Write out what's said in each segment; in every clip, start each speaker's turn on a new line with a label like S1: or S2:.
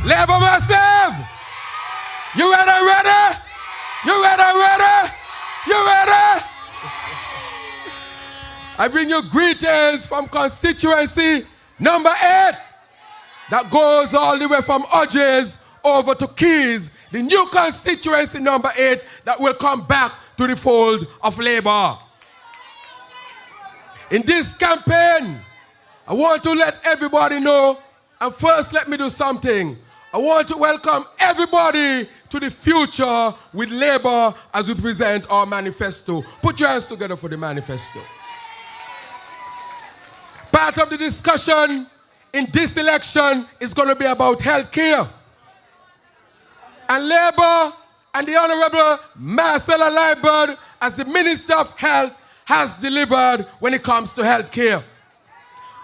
S1: Labor Massive! You ready? You ready? You ready? I bring you greetings from constituency number 8 that goes all the way from Hodges over to Keys. The new constituency number 8 that will come back to the fold of Labour. In this campaign, I want to let everybody know, and first let me do something. I want to welcome everybody to the future with Labour as we present our manifesto. Put your hands together for the manifesto. Part of the discussion in this election is going to be about health care. And Labour and the Honourable Marcella Liebert, as the Minister of Health, has delivered when it comes to health care.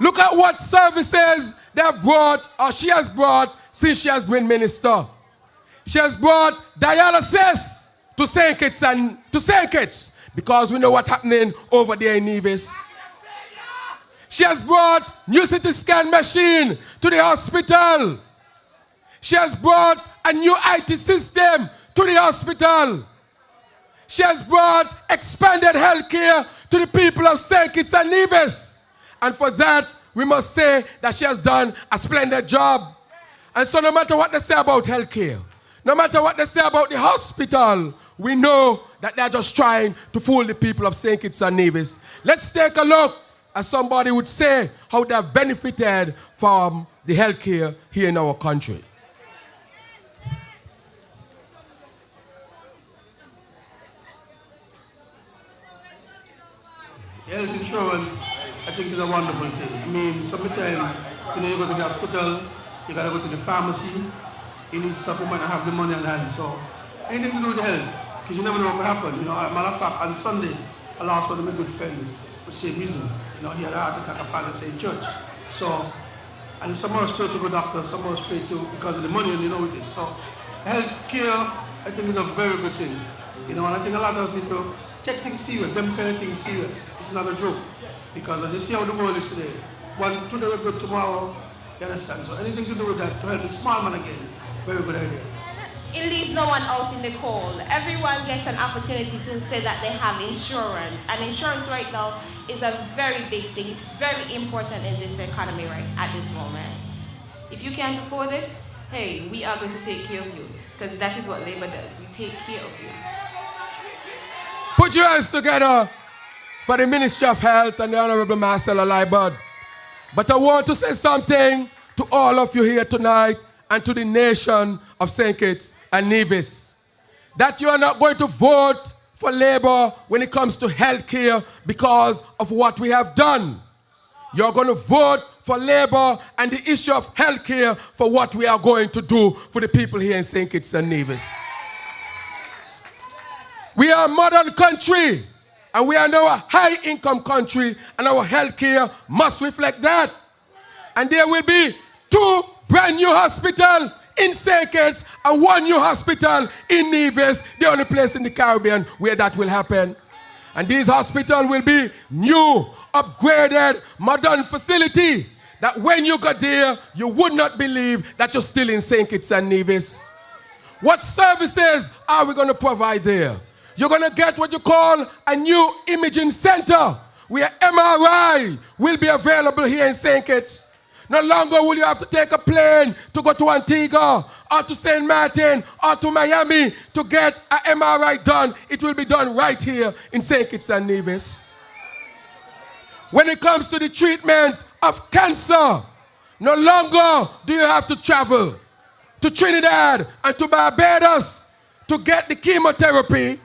S1: Look at what services they have brought, or she has brought, since she has been minister. She has brought dialysis to St. Kitts, because we know what's happening over there in Nevis. She has brought new CT scan machine to the hospital. She has brought a new IT system to the hospital. She has brought expanded health care to the people of St. Kitts and Nevis. And for that, we must say that she has done a splendid job. And so no matter what they say about health care, no matter what they say about the hospital, we know that they're just trying to fool the people of St. Kitts and Nevis. Let's take a look, as somebody would say, how they have benefited from the health care here in our country.
S2: Health insurance, I think, is a wonderful thing. I mean, sometimes, you go to the hospital, you gotta go to the pharmacy, you need stuff, you might not have the money on hand. So, anything to do with health, because you never know what will happen. You know, as a matter of fact, on Sunday, I lost one of my good friends for the same reason. You know, he had a heart attack upon the same church. So, and some of us afraid to go to doctor, some of us afraid to, because of the money, and you know what it is. So, health care, I think, is a very good thing. You know, and I think a lot of us need to take things serious, them kind of things serious. It's not a joke. Because as you see how the world is today, one today will good tomorrow, you understand? So anything to do with that, to help the small man again, very good idea.
S3: It leaves no one out in the cold. Everyone gets an opportunity to say that they have insurance. And insurance right now is a very big thing. It's very important in this economy right at this moment.
S4: If you can't afford it, hey, we are going to take care of you. Because that is what Labour does. We take care of you.
S1: Put your hands together for the Ministry of Health and the Honourable Marcella Liebert. But I want to say something to all of you here tonight and to the nation of St. Kitts and Nevis. That you are not going to vote for Labour when it comes to health care because of what we have done. You're going to vote for Labour and the issue of health care for what we are going to do for the people here in St. Kitts and Nevis. We are a modern country, and we are now a high-income country, and our health care must reflect that. And there will be 2 brand new hospitals in St. Kitts and 1 new hospital in Nevis, the only place in the Caribbean where that will happen. And these hospitals will be new, upgraded, modern facility that when you go there, you would not believe that you're still in St. Kitts and Nevis. What services are we going to provide there? You're going to get what you call a new imaging center where MRI will be available here in St. Kitts. No longer will you have to take a plane to go to Antigua or to St. Martin or to Miami to get an MRI done. It will be done right here in St. Kitts and Nevis. When it comes to the treatment of cancer, no longer do you have to travel to Trinidad and to Barbados to get the chemotherapy.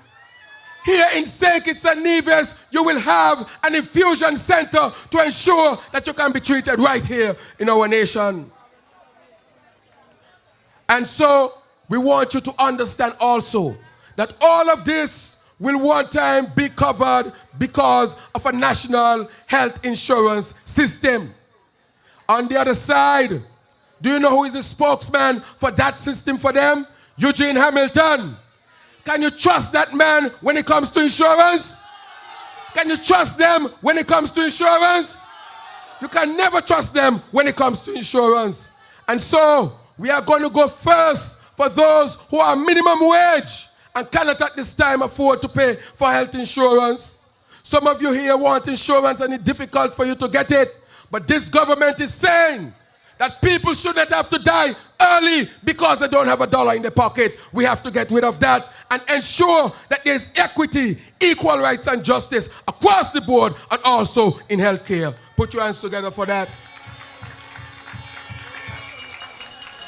S1: Here in St. Kitts and Nevis, you will have an infusion center to ensure that you can be treated right here in our nation. And so, we want you to understand also that all of this will one time be covered because of a national health insurance system. On the other side, do you know who is the spokesman for that system for them? Eugene Hamilton. Can you trust that man when it comes to insurance? Can you trust them when it comes to insurance? You can never trust them when it comes to insurance. And so, we are going to go first for those who are minimum wage and cannot at this time afford to pay for health insurance. Some of you here want insurance and it's difficult for you to get it. But this government is saying that people shouldn't have to die early because they don't have $1 in their pocket. We have to get rid of that and ensure that there's equity, equal rights and justice across the board and also in healthcare. Put your hands together for that.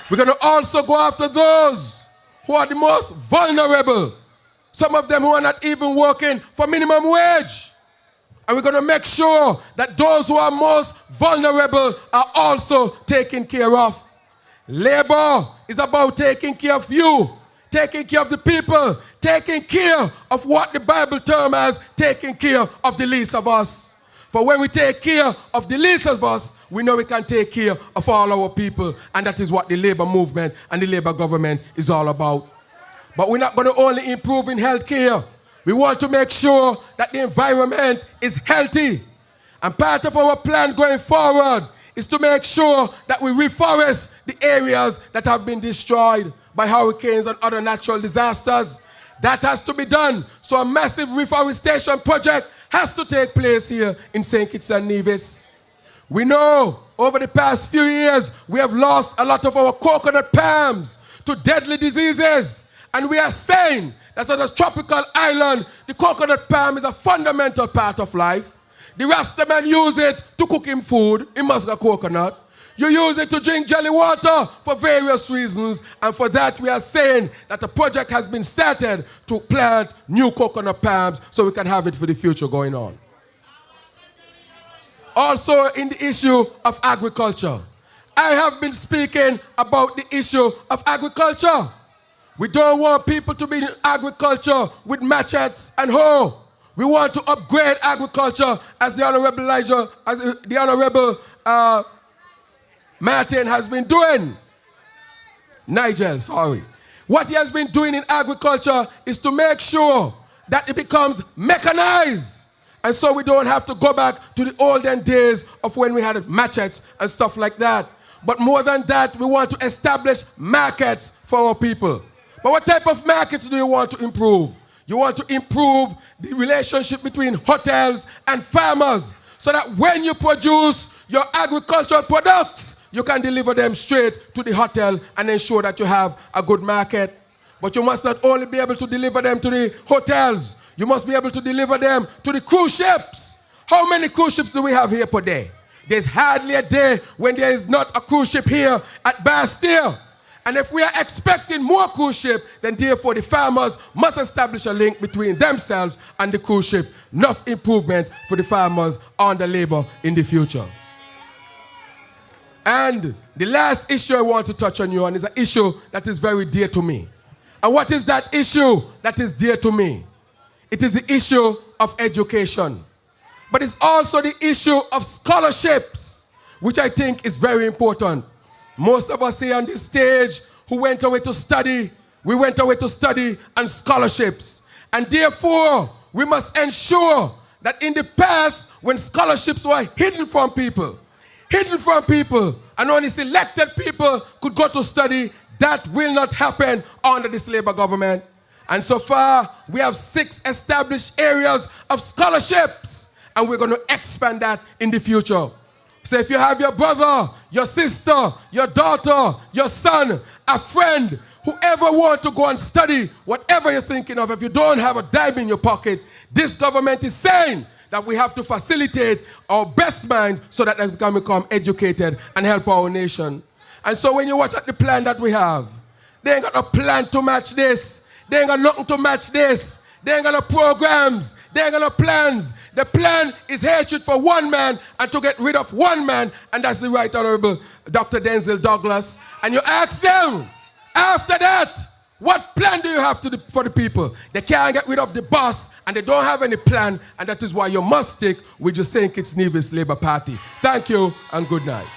S1: We're going to also go after those who are the most vulnerable. Some of them who are not even working for minimum wage. And we're going to make sure that those who are most vulnerable are also taken care of. Labor is about taking care of you, taking care of the people, taking care of what the Bible terms as taking care of the least of us. For when we take care of the least of us, we know we can take care of all our people. And that is what the labor movement and the labor government is all about. But we're not going to only improve in healthcare. We want to make sure that the environment is healthy. And part of our plan going forward is to make sure that we reforest the areas that have been destroyed by hurricanes and other natural disasters. That has to be done. So a massive reforestation project has to take place here in St. Kitts-Nevis. We know over the past few years we have lost a lot of our coconut palms to deadly diseases. And we are saying that as a tropical island, the coconut palm is a fundamental part of life. The Rastaman use it to cook him food. He must get coconut. You use it to drink jelly water for various reasons. And for that, we are saying that a project has been started to plant new coconut palms so we can have it for the future going on. Also, in the issue of agriculture, I have been speaking about the issue of agriculture. We don't want people to be in agriculture with machetes and hoe. We want to upgrade agriculture as the Honorable Martin has been doing. Nigel, sorry. What he has been doing in agriculture is to make sure that it becomes mechanized. And so we don't have to go back to the olden days of when we had machetes and stuff like that. But more than that, we want to establish markets for our people. But what type of markets do you want to improve? You want to improve the relationship between hotels and farmers so that when you produce your agricultural products, you can deliver them straight to the hotel and ensure that you have a good market. But you must not only be able to deliver them to the hotels, you must be able to deliver them to the cruise ships. How many cruise ships do we have here per day? There's hardly a day when there is not a cruise ship here at Bastille. And if we are expecting more cruise ship, then therefore the farmers must establish a link between themselves and the cruise ship. Enough improvement for the farmers on the labor in the future. And the last issue I want to touch on you on is an issue that is very dear to me. And what is that issue that is dear to me? It is the issue of education. But it's also the issue of scholarships, which I think is very important. Most of us here on this stage who went away to study, we went away to study on scholarships. And therefore, we must ensure that in the past, when scholarships were hidden from people, and only selected people could go to study, that will not happen under this Labour government. And so far, we have 6 established areas of scholarships, and we're going to expand that in the future. So if you have your brother, your sister, your daughter, your son, a friend, whoever wants to go and study, whatever you're thinking of, if you don't have a dime in your pocket, this government is saying that we have to facilitate our best minds so that they can become educated and help our nation. And so when you watch at the plan that we have, they ain't got a plan to match this. They ain't got nothing to match this. They ain't got no programs. They ain't got no plans. The plan is hatred for one man and to get rid of one man, and that's the Right Honorable Dr. Denzel Douglas. And you ask them, after that, what plan do you have for the people? They can't get rid of the boss, and they don't have any plan, and that is why you must stick with your St. Kitts-Nevis Labour Party. Thank you, and good night.